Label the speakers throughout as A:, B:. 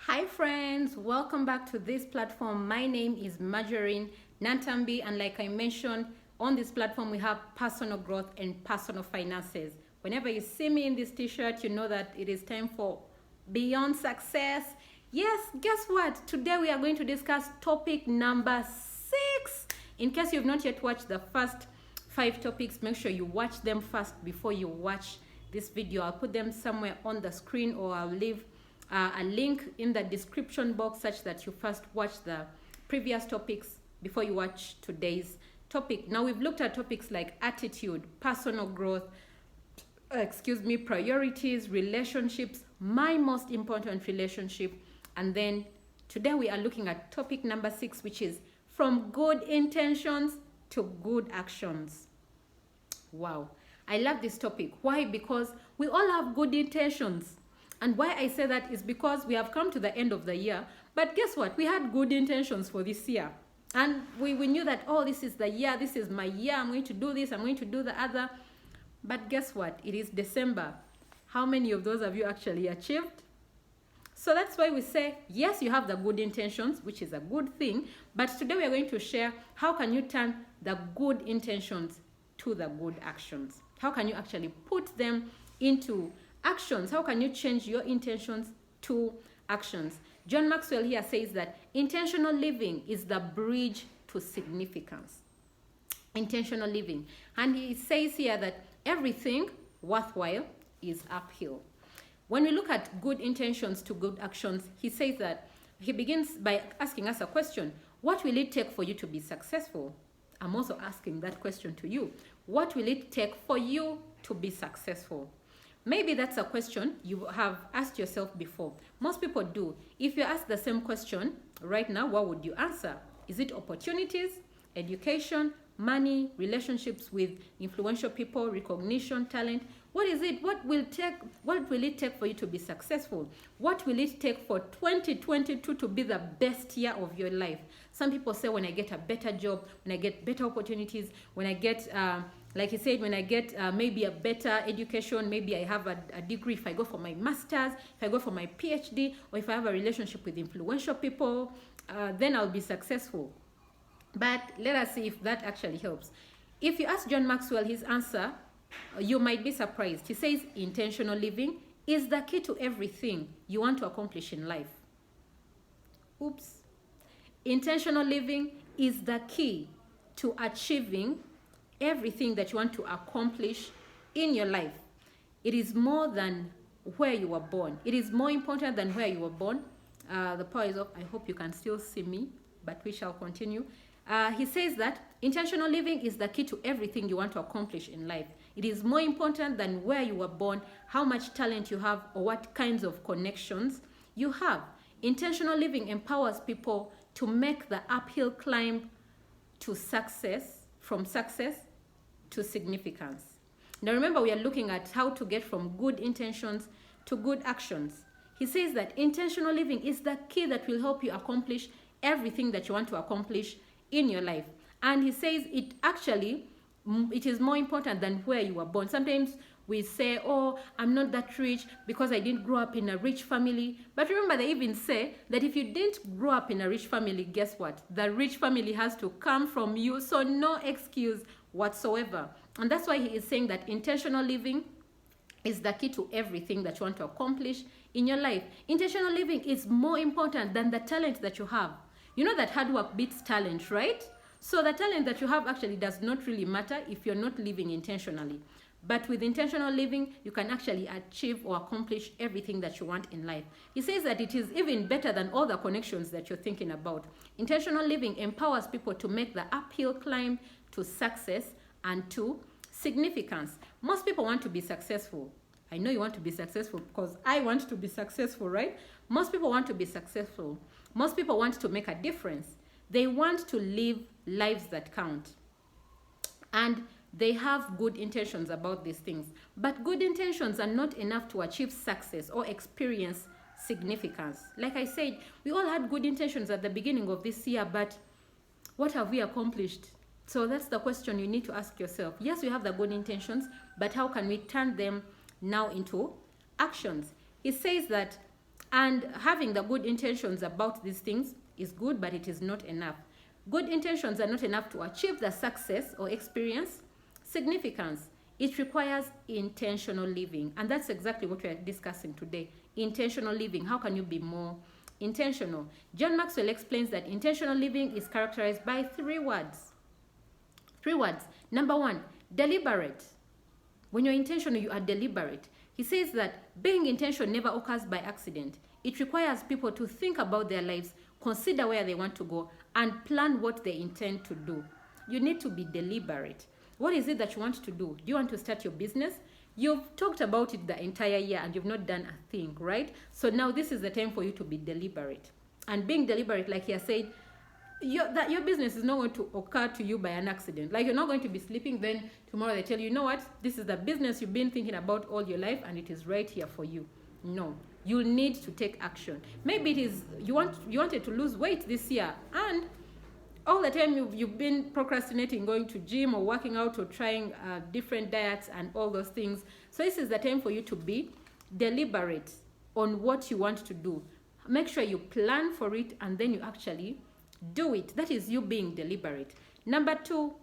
A: Hi friends, welcome back to this platform. My name is Marjorie Nantambi, and like I mentioned, on this platform we have personal growth and personal finances. Whenever you see me in this t-shirt, you know that it is time for Beyond Success. Yes, guess what? Today we are going to discuss topic number 6. In case you've not yet watched the first 5 topics, make sure you watch them first before you watch this video. I'll put them somewhere on the screen, or I'll leave a link in the description box such that you first watch the previous topics before you watch today's topic. Now we've looked at topics like attitude, personal growth, priorities, relationships, my most important relationship, and then today we are looking at topic number 6, which is from good intentions to good actions. Wow, I love this topic. Why? Because we all have good intentions. And why I say that is because we have come to the end of the year. But guess what? We had good intentions for this year. And we knew that, oh, this is the year, this is my year, I'm going to do this, I'm going to do the other. But guess what? It is December. How many of those have you actually achieved? So that's why we say, yes, you have the good intentions, which is a good thing. But today we are going to share how can you turn the good intentions to the good actions. How can you actually put them into actions? How can you change your intentions to actions? John Maxwell here says that intentional living is the bridge to significance. Intentional living. And he says here that everything worthwhile is uphill. When we look at good intentions to good actions, he says that he begins by asking us a question. What will it take for you to be successful? I'm also asking that question to you. What will it take for you to be successful? Maybe that's a question you have asked yourself before. Most people do. If you ask the same question right now, what would you answer? Is it opportunities, education, money, relationships with influential people, recognition, talent? What is it? What will it take for you to be successful? What will it take for 2022 to be the best year of your life? Some people say, when I get a better job, when I get better opportunities, when I get like he said, when I get maybe a better education, maybe I have a degree, if I go for my master's, if I go for my PhD, or if I have a relationship with influential people, then I'll be successful. But let us see if that actually helps. If you ask John Maxwell his answer, you might be surprised. He says intentional living is the key to everything you want to accomplish in life. Oops. Intentional living is the key to achieving everything that you want to accomplish in your life. It is more than where you were born. It is more important than where you were born. The power is off. I hope you can still see me, but we shall continue. He says that intentional living is the key to everything you want to accomplish in life. It is more important than where you were born, how much talent you have, or what kinds of connections you have. Intentional living empowers people to make the uphill climb to success, from success to significance. Now remember, we are looking at how to get from good intentions to good actions. He says that intentional living is the key that will help you accomplish everything that you want to accomplish in your life. And he says it is more important than where you were born. Sometimes we say, oh, I'm not that rich because I didn't grow up in a rich family. But remember, they even say that if you didn't grow up in a rich family, guess what? The rich family has to come from you. So no excuse whatsoever. And that's why he is saying that intentional living is the key to everything that you want to accomplish in your life. Intentional living is more important than the talent that you have. You know that hard work beats talent, right? So the talent that you have actually does not really matter if you're not living intentionally. But with intentional living, you can actually achieve or accomplish everything that you want in life. He says that it is even better than all the connections that you're thinking about. Intentional living empowers people to make the uphill climb to success and to significance. Most people want to be successful. I know you want to be successful because I want to be successful, right? Most people want to be successful. Most people want to make a difference. They want to live lives that count. And they have good intentions about these things. But good intentions are not enough to achieve success or experience significance. Like I said, we all had good intentions at the beginning of this year, but what have we accomplished? So that's the question you need to ask yourself. Yes, we have the good intentions, but how can we turn them now into actions? He says that And having the good intentions about these things is good, but it is not enough. Good intentions are not enough to achieve the success or experience significance. It requires intentional living. And that's exactly what we're discussing today. Intentional living. How can you be more intentional? John Maxwell explains that intentional living is characterized by three words. Three words. Number one, deliberate. When you're intentional, you are deliberate. He says that being intentional never occurs by accident. It requires people to think about their lives, consider where they want to go, and plan what they intend to do. You need to be deliberate. What is it that you want to do? Do you want to start your business? You've talked about it the entire year and you've not done a thing, right? So now this is the time for you to be deliberate. And being deliberate, like he said, your business is not going to occur to you by an accident. Like, you're not going to be sleeping, then tomorrow they tell you, you know what, this is the business you've been thinking about all your life and it is right here for you. No, you need to take action. Maybe it is you wanted to lose weight this year, and all the time you've been procrastinating going to gym or working out or trying different diets and all those things. So this is the time for you to be deliberate on what you want to do. Make sure you plan for it and then you actually do it. That is you being deliberate. Number two,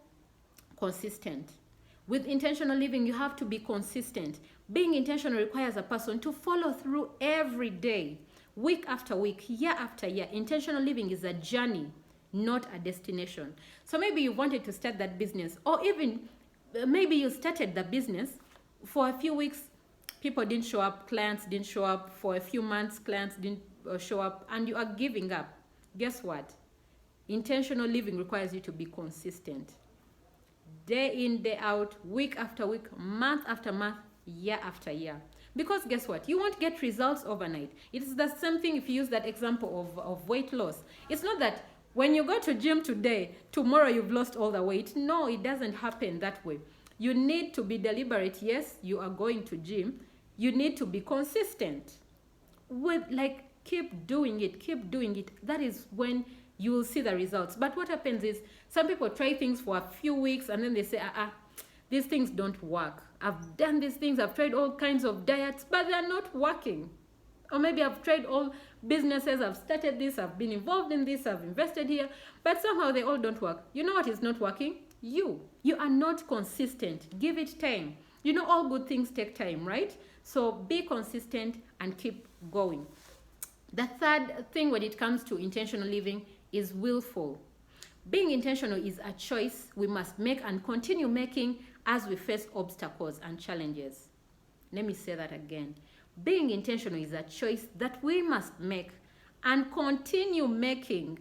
A: consistent. With intentional living, you have to be consistent. Being intentional requires a person to follow through every day, week after week, year after year. Intentional living is a journey, not a destination. So maybe you wanted to start that business, or even maybe you started the business for a few weeks, people didn't show up, clients didn't show up, for a few months, clients didn't show up, and you are giving up. Guess what? Intentional living requires you to be consistent. Day in, day out, week after week, month after month, year after year. Because guess what? You won't get results overnight. It is the same thing if you use that example of weight loss. It's not that when you go to gym today, tomorrow you've lost all the weight. No, it doesn't happen that way. You need to be deliberate. Yes, you are going to gym. You need to be consistent. Keep doing it. That is when you will see the results. But what happens is some people try things for a few weeks and then they say, these things don't work. I've done these things, I've tried all kinds of diets, but they're not working. Or maybe I've tried all businesses, I've started this, I've been involved in this, I've invested here, but somehow they all don't work. You know what is not working? You are not consistent. Give it time. You know, all good things take time, right? So be consistent and keep going. The third thing when it comes to intentional living is willful. Being intentional is a choice we must make and continue making as we face obstacles and challenges. Let me say that again. Being intentional is a choice that we must make and continue making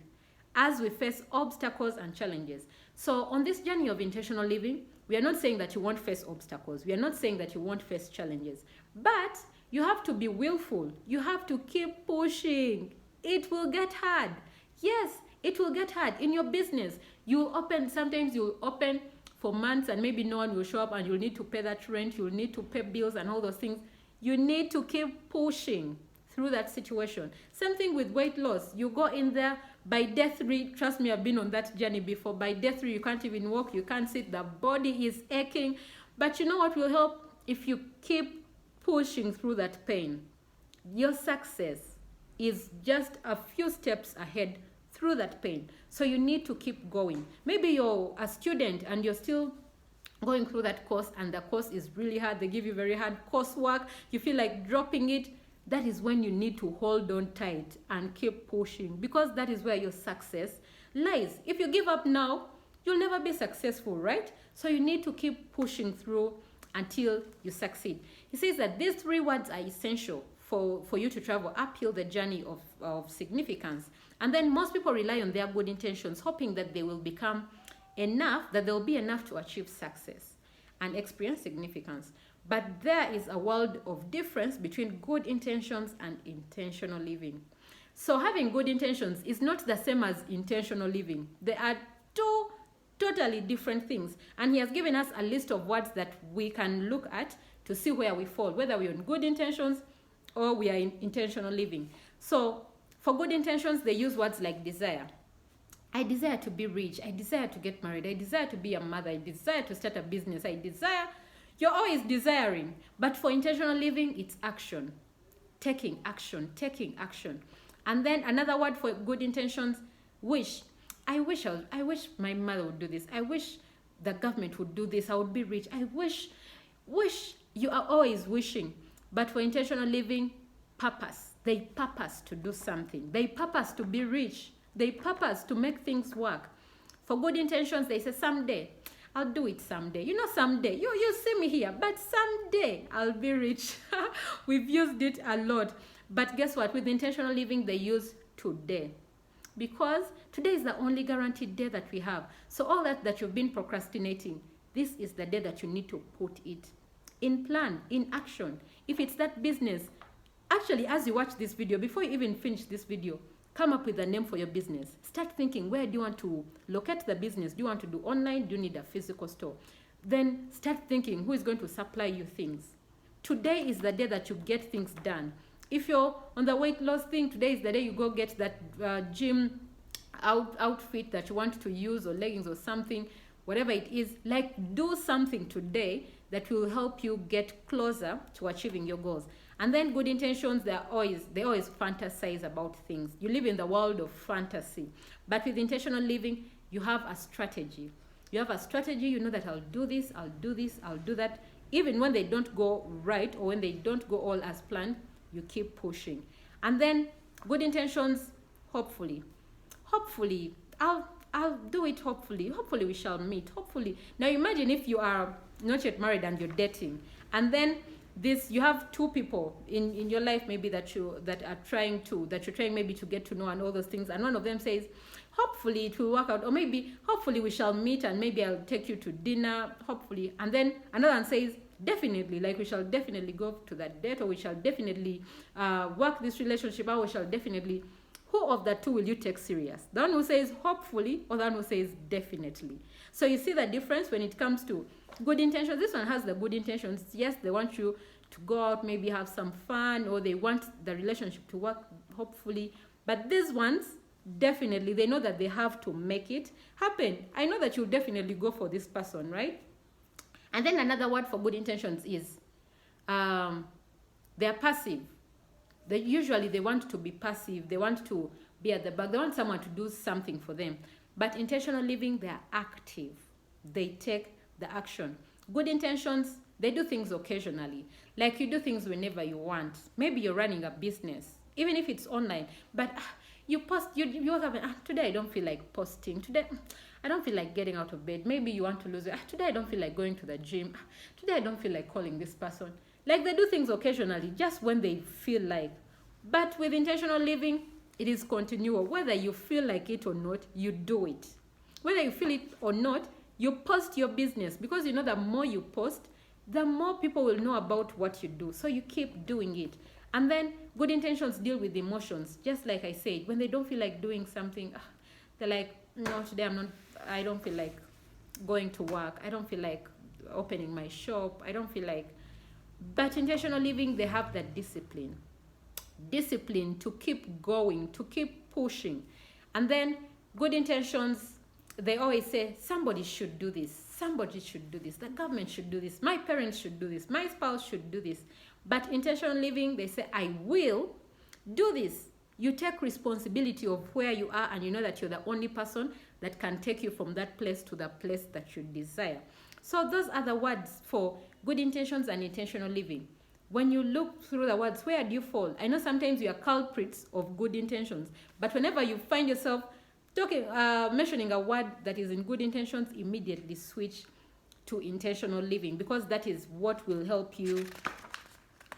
A: as we face obstacles and challenges. So on this journey of intentional living, we are not saying that you won't face obstacles. We are not saying that you won't face challenges. But you have to be willful. You have to keep pushing. It will get hard. Yes, it will get hard. In your business, sometimes you'll open for months and maybe no one will show up and you'll need to pay that rent, you'll need to pay bills and all those things. You need to keep pushing through that situation. Same thing with weight loss. You go in there, by day 3, trust me, I've been on that journey before. By day 3, you can't even walk, you can't sit, the body is aching. But you know what will help? If you keep pushing through that pain, your success is just a few steps ahead through that pain. So you need to keep going. Maybe you're a student and you're still going through that course and the course is really hard. They give you very hard coursework. You feel like dropping it. That is when you need to hold on tight and keep pushing, because that is where your success lies. If you give up now, you'll never be successful, right? So you need to keep pushing through until you succeed. He says that these 3 words are essential for you to travel uphill the journey of significance. And then most people rely on their good intentions, hoping that they will become enough, that there will be enough to achieve success and experience significance. But there is a world of difference between good intentions and intentional living. So having good intentions is not the same as intentional living. They are 2 totally different things. And he has given us a list of words that we can look at to see where we fall, whether we're on good intentions or we are in intentional living. So for good intentions, they use words like desire. I desire to be rich. I desire to get married. I desire to be a mother. I desire to start a business. I desire. You're always desiring. But for intentional living, it's action. taking action, taking action. And then another word for good intentions, wish. I wish my mother would do this. I wish the government would do this. I would be rich. I wish. You are always wishing. But for intentional living, purpose. They purpose to do something. They purpose to be rich. They purpose to make things work. For good intentions, they say, someday, I'll do it someday. Someday. You see me here, but someday I'll be rich. We've used it a lot. But guess what? With intentional living, they use today. Because today is the only guaranteed day that we have. So all that you've been procrastinating, this is the day that you need to put it in plan, in action. If it's that business, actually, as you watch this video, before you even finish this video, come up with a name for your business. Start thinking, where do you want to locate the business? Do you want to do online? Do you need a physical store? Then start thinking, who is going to supply you things? Today is the day that you get things done. If you're on the weight loss thing, today is the day you go get that gym outfit that you want to use, or leggings or something, whatever it is. Like, do something today that will help you get closer to achieving your goals. And then good intentions, they always fantasize about things. You live in the world of fantasy. But with intentional living, you have a strategy. You have a strategy. You know that I'll do this, I'll do this, I'll do that. Even when they don't go right, or when they don't go all as planned, you keep pushing. And then good intentions, hopefully, I'll do it. Hopefully we shall meet. Hopefully. Now imagine if you are not yet married and you're dating, and then you have two people in your life maybe that you're trying maybe to get to know and all those things, and one of them says, hopefully it will work out, or maybe hopefully we shall meet and maybe I'll take you to dinner, hopefully. And then another one says, definitely, like we shall definitely go to that date, or we shall definitely work this relationship out, we shall definitely. Who of the two will you take serious? The one who says hopefully, or the one who says definitely? So you see the difference when it comes to good intentions. This one has the good intentions. Yes, they want you to go out, maybe have some fun, or they want the relationship to work, hopefully. But these ones, definitely, they know that they have to make it happen. I know that you'll definitely go for this person, right? And then another word for good intentions is they're passive. They want to be passive. They want to be at the back. They want someone to do something for them. But intentional living, they are active. They take the action. Good intentions, they do things occasionally. Like you do things whenever you want. Maybe you're running a business, even if it's online. But you post, you wake up and, today I don't feel like posting. Today, I don't feel like getting out of bed. Maybe you want to lose it. Today I don't feel like going to the gym. Today I don't feel like calling this person. Like they do things occasionally, just when they feel like. But with intentional living, it is continual. Whether you feel like it or not, you do it. Whether you feel it or not, you post your business. Because you know the more you post, the more people will know about what you do. So you keep doing it. And then good intentions deal with emotions. Just like I said, when they don't feel like doing something, they're like, no, today I don't feel like going to work. I don't feel like opening my shop. I don't feel like. But intentional living, they have that discipline to keep going, to keep pushing. And then good intentions, they always say, somebody should do this, the government should do this, my parents should do this, my spouse should do this. But intentional living, they say, I will do this. You take responsibility of where you are, and you know that you're the only person that can take you from that place to the place that you desire. So those are the words for good intentions and intentional living. When you look through the words, where do you fall? I know sometimes you are culprits of good intentions, but whenever you find yourself mentioning a word that is in good intentions, immediately switch to intentional living, because that is what will help you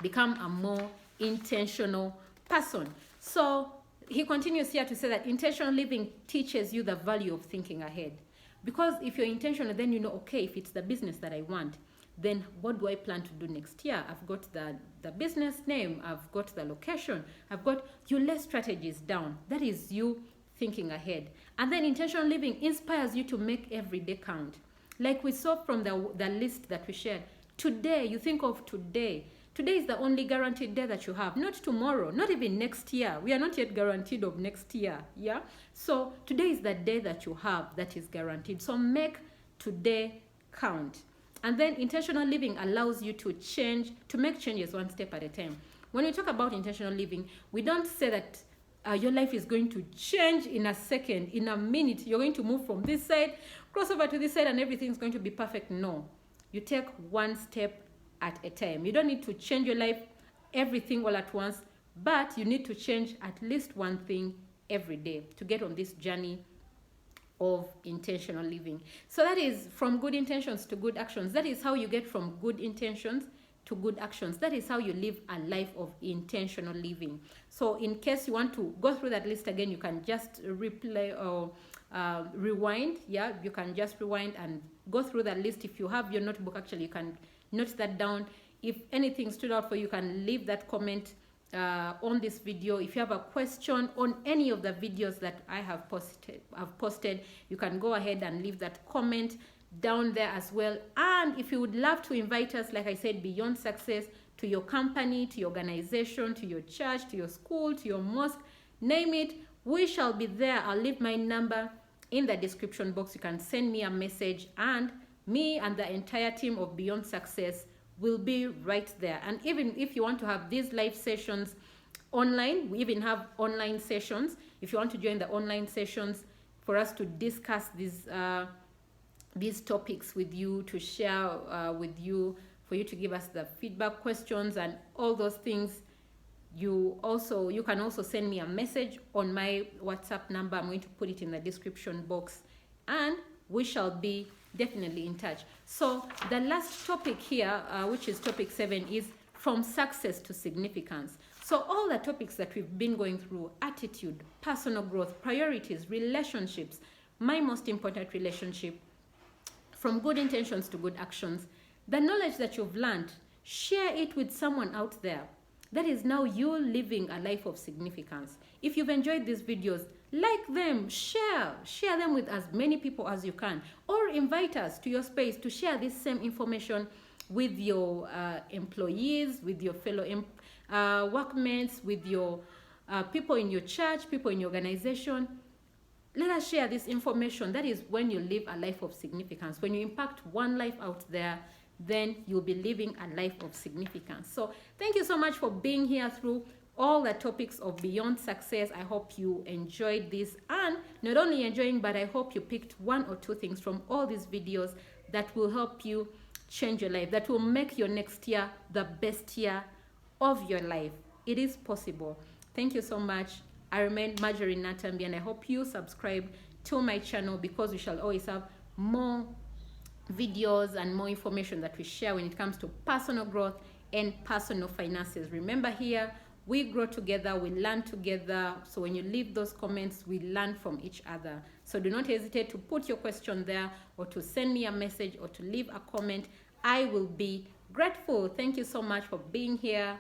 A: become a more intentional person. So he continues here to say that intentional living teaches you the value of thinking ahead. Because if you're intentional, then you know, okay, if it's the business that I want, then what do I plan to do next year? I've got the business name, I've got the location, you lay strategies down. That is you thinking ahead. And then intentional living inspires you to make every day count. Like we saw from the list that we shared, today, you think of today. Today is the only guaranteed day that you have, not tomorrow, not even next year. We are not yet guaranteed of next year, yeah? So today is the day that you have that is guaranteed. So make today count. And then intentional living allows you to make changes one step at a time. when we talk about intentional living, we don't say that your life is going to change in a second, in a minute. You're going to move from this side, cross over to this side, and everything's going to be perfect. No. You take one step at a time. You don't need to change your life, everything all at once, but you need to change at least one thing every day to get on this journey of intentional living. So that is from good intentions to good actions. That is how you get from good intentions to good actions. That is how you live a life of intentional living. So in case you want to go through that list again, you can just replay or rewind. Yeah, you can just rewind and go through that list. If you have your notebook, actually, you can note that down. If anything stood out for you, you can leave that comment on this video. If you have a question on any of the videos that I have posted, you can go ahead and leave that comment down there as well. And if you would love to invite us, like I said, Beyond Success, to your company, to your organization, to your church, to your school, to your mosque, name it, we shall be there. I'll leave my number in the description box. You can send me a message, and me and the entire team of Beyond Success will be right there. And even if you want to have these live sessions online, we even have online sessions. If you want to join the online sessions for us to discuss these topics with you, to share with you, for you to give us the feedback, questions, and all those things, you can also send me a message on my WhatsApp number. I'm going to put it in the description box, and we shall be definitely in touch. So the last topic here, which is topic 7, is from success to significance. So all the topics that we've been going through: attitude, personal growth, priorities, relationships, my most important relationship, from good intentions to good actions, the knowledge that you've learned, share it with someone out there. That is now you living a life of significance. If you've enjoyed these videos, like them, share them with as many people as you can, or invite us to your space to share this same information with your employees, with your fellow workmates, with your people in your church, people in your organization. Let us share this information. That is when you live a life of significance. When you impact one life out there, then you'll be living a life of significance. So thank you so much for being here through all the topics of Beyond Success. I hope you enjoyed this, and not only enjoying, but I hope you picked one or two things from all these videos that will help you change your life, that will make your next year the best year of your life. It is possible. Thank you so much. I remain Marjorie Natambi, and I hope you subscribe to my channel, because we shall always have more videos and more information that we share when it comes to personal growth and personal finances. Remember, here we grow together, we learn together. So when you leave those comments, we learn from each other. So do not hesitate to put your question there, or to send me a message, or to leave a comment. I will be grateful. Thank you so much for being here.